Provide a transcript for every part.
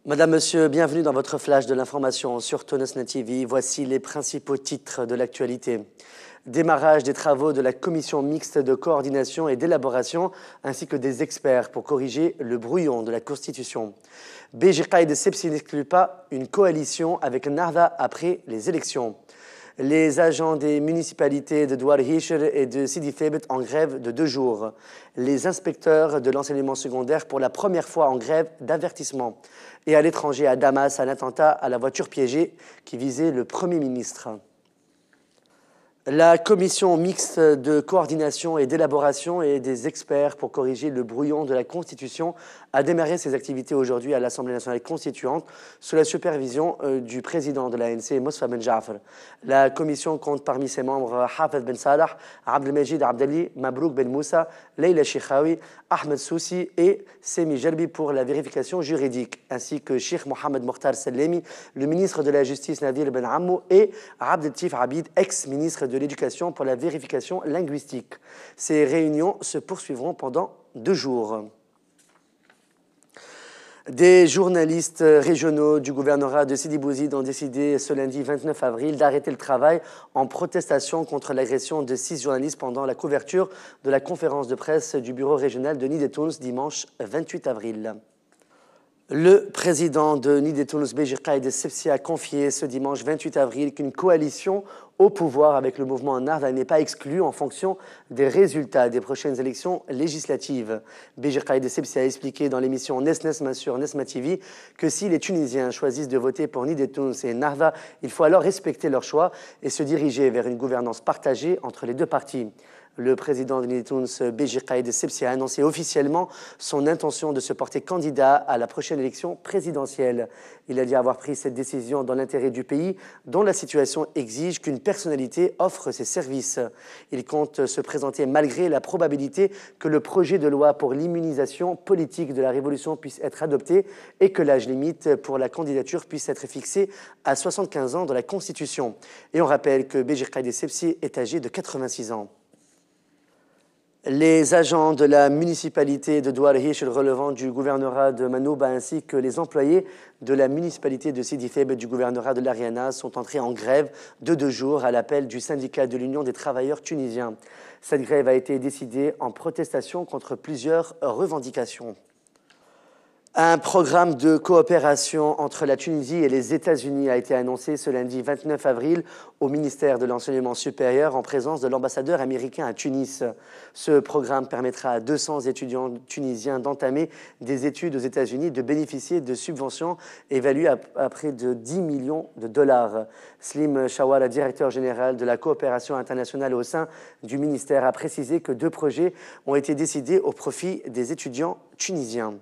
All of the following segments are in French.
Madame, Monsieur, bienvenue dans votre flash de l'information sur Tonosna TV. Voici les principaux titres de l'actualité. Démarrage des travaux de la commission mixte de coordination et d'élaboration, ainsi que des experts pour corriger le brouillon de la Constitution. BGK et de Sepsi n'excluent pas une coalition avec Narda après les élections. Les agents des municipalités de Douar Hisher et de Sidi Febet en grève de 2 jours. Les inspecteurs de l'enseignement secondaire pour la première fois en grève d'avertissement. Et à l'étranger, à Damas, un attentat à la voiture piégée qui visait le Premier ministre. La commission mixte de coordination et d'élaboration et des experts pour corriger le brouillon de la Constitution a démarré ses activités aujourd'hui à l'Assemblée nationale constituante sous la supervision du président de l'ANC, Mosfa Ben Jafar. La commission compte parmi ses membres Hafez Ben Salah, Abdelmejid Abdali, Mabrouk Ben Moussa, Leila Chikhawi, Ahmed Soussi et Semi Jerbi pour la vérification juridique, ainsi que Sheikh Mohamed Mokhtar Salemi, le ministre de la Justice Nadir Ben Ammou et Abdeltif Abid, ex-ministre de l'Éducation pour la vérification linguistique. Ces réunions se poursuivront pendant 2 jours. Des journalistes régionaux du gouvernorat de Sidi Bouzid ont décidé ce lundi 29 avril d'arrêter le travail en protestation contre l'agression de 6 journalistes pendant la couverture de la conférence de presse du bureau régional de Nid et Tounes dimanche 28 avril. Le président de Nid et Tounes, BGK et de Sepsi, a confié ce dimanche 28 avril qu'une coalition au pouvoir avec le mouvement Narda n'est pas exclue en fonction des résultats des prochaines élections législatives. BGK et de Sepsi a expliqué dans l'émission Nesma sur Nesma TV que si les Tunisiens choisissent de voter pour Nid et Tounes et Narda, il faut alors respecter leur choix et se diriger vers une gouvernance partagée entre les 2 partis. Le président de Nid et Tounes, BGK et de Sepsi, a annoncé officiellement son intention de se porter candidat à la prochaine élection présidentielle. Il a dit avoir pris cette décision dans l'intérêt du pays, dont la situation exige qu'une personnalité offre ses services. Il compte se présenter malgré la probabilité que le projet de loi pour l'immunisation politique de la Révolution puisse être adopté et que l'âge limite pour la candidature puisse être fixé à 75 ans dans la Constitution. Et on rappelle que BGK et de Sepsi est âgé de 86 ans. Les agents de la municipalité de Douar Hisher relevant du gouvernorat de Manouba ainsi que les employés de la municipalité de Sidi Febet du gouvernorat de l'Ariana sont entrés en grève de 2 jours à l'appel du syndicat de l'Union des travailleurs tunisiens. Cette grève a été décidée en protestation contre plusieurs revendications. Un programme de coopération entre la Tunisie et les États-Unis a été annoncé ce lundi 29 avril au ministère de l'Enseignement supérieur en présence de l'ambassadeur américain à Tunis. Ce programme permettra à 200 étudiants tunisiens d'entamer des études aux États-Unis, de bénéficier de subventions évaluées à près de 10 millions de dollars. Slim Shawala, directeur général de la coopération internationale au sein du ministère, a précisé que 2 projets ont été décidés au profit des étudiants tunisiens.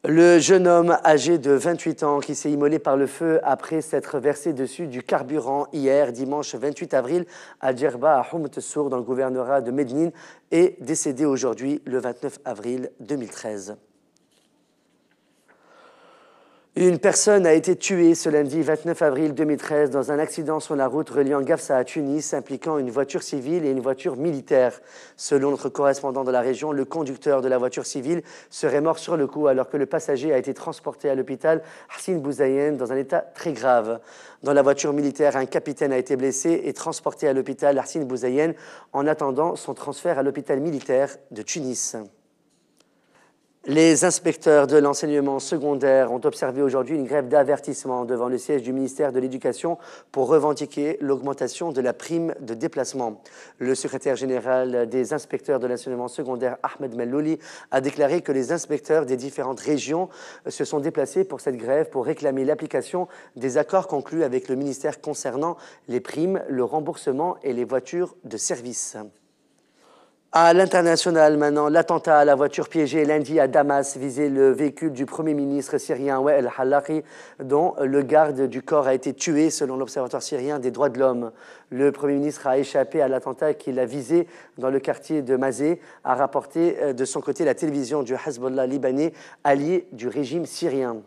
Le jeune homme âgé de 28 ans qui s'est immolé par le feu après s'être versé dessus du carburant hier, dimanche 28 avril, à Djerba, à Houmt Sour, dans le gouvernorat de Médine, est décédé aujourd'hui, le 29 avril 2013. Une personne a été tuée ce lundi 29 avril 2013 dans un accident sur la route reliant Gafsa à Tunis impliquant une voiture civile et une voiture militaire. Selon notre correspondant de la région, le conducteur de la voiture civile serait mort sur le coup alors que le passager a été transporté à l'hôpital Hassine Bouzaïen dans un état très grave. Dans la voiture militaire, un capitaine a été blessé et transporté à l'hôpital Hassine Bouzaïen en attendant son transfert à l'hôpital militaire de Tunis. Les inspecteurs de l'enseignement secondaire ont observé aujourd'hui une grève d'avertissement devant le siège du ministère de l'Éducation pour revendiquer l'augmentation de la prime de déplacement. Le secrétaire général des inspecteurs de l'enseignement secondaire, Ahmed Mellouli, a déclaré que les inspecteurs des différentes régions se sont déplacés pour cette grève pour réclamer l'application des accords conclus avec le ministère concernant les primes, le remboursement et les voitures de service. À l'international maintenant, l'attentat à la voiture piégée lundi à Damas visait le véhicule du Premier ministre syrien Wael al-Hallaqi, dont le garde du corps a été tué selon l'Observatoire syrien des droits de l'homme. Le Premier ministre a échappé à l'attentat qu'il a visé dans le quartier de Mazeh, a rapporté de son côté la télévision du Hezbollah libanais, allié du régime syrien.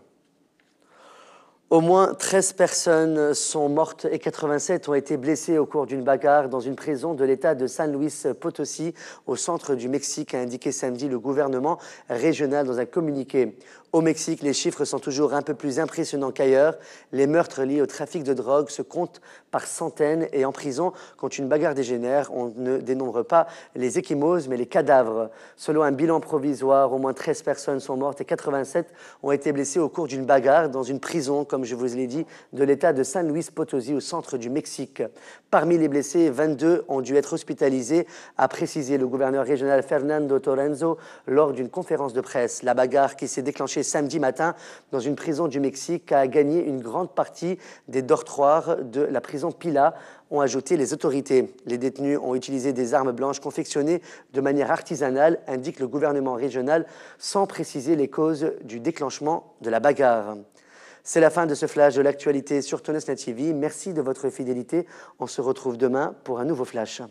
Au moins 13 personnes sont mortes et 87 ont été blessées au cours d'une bagarre dans une prison de l'État de San Luis Potosí, au centre du Mexique, a indiqué samedi le gouvernement régional dans un communiqué. Au Mexique, les chiffres sont toujours un peu plus impressionnants qu'ailleurs. Les meurtres liés au trafic de drogue se comptent par centaines et en prison, quand une bagarre dégénère, on ne dénombre pas les ecchymoses mais les cadavres. Selon un bilan provisoire, au moins 13 personnes sont mortes et 87 ont été blessées au cours d'une bagarre dans une prison, comme je vous l'ai dit, de l'État de San Luis Potosí, au centre du Mexique. Parmi les blessés, 22 ont dû être hospitalisés, a précisé le gouverneur régional Fernando Torrenzo lors d'une conférence de presse. La bagarre qui s'est déclenchée samedi matin dans une prison du Mexique a gagné une grande partie des dortoirs de la prison Pila, ont ajouté les autorités. Les détenus ont utilisé des armes blanches confectionnées de manière artisanale, indique le gouvernement régional, sans préciser les causes du déclenchement de la bagarre. C'est la fin de ce flash de l'actualité sur Tonosna TV. Merci de votre fidélité. On se retrouve demain pour un nouveau flash.